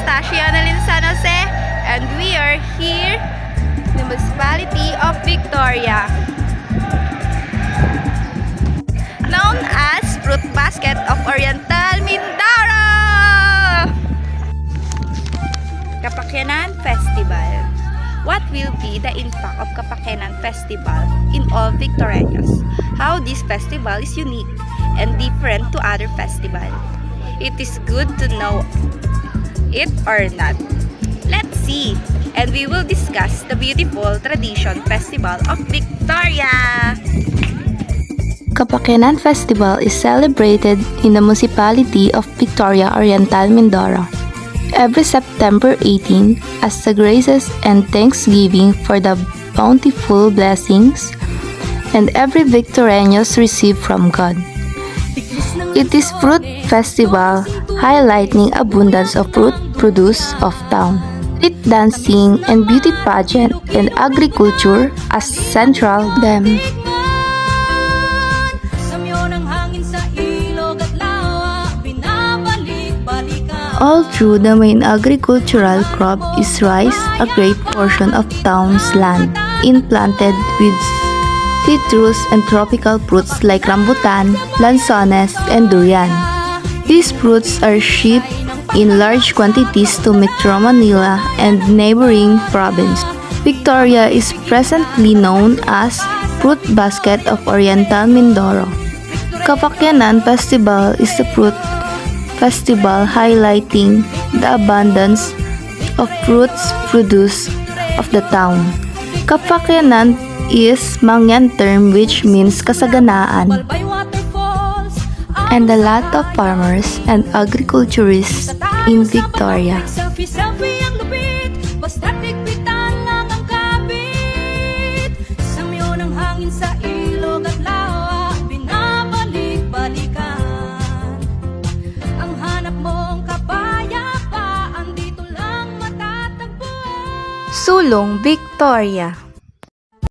Anastasia Annalyn San Jose, and we are here in the municipality of Victoria, known as Fruit Basket of Oriental Mindoro! Kapakyanan Festival. What will be the impact of Kapakyanan Festival in all Victorianos? How this festival is unique and different to other festivals? It is good to know it or not. Let's see, and we will discuss the beautiful tradition festival of Victoria. Kapakyanan Festival is celebrated in the municipality of Victoria, Oriental Mindoro every September 18 as the graces and thanksgiving for the bountiful blessings and every Victorianos receive from God. It is fruit festival highlighting abundance of fruit produce of town. Street dancing and beauty pageant and agriculture as central them. All through the main agricultural crop is rice, a great portion of town's land, implanted with citrus and tropical fruits like rambutan, lanzones, and durian. These fruits are shipped in large quantities to Metro Manila and neighboring province. Victoria is presently known as Fruit Basket of Oriental Mindoro. Kapakyanan Festival is the fruit festival highlighting the abundance of fruits produce of the town. Kapakyanan is Mangyan term which means kasaganaan, and a lot of farmers and agriculturists in Victoria. Sulong, Victoria.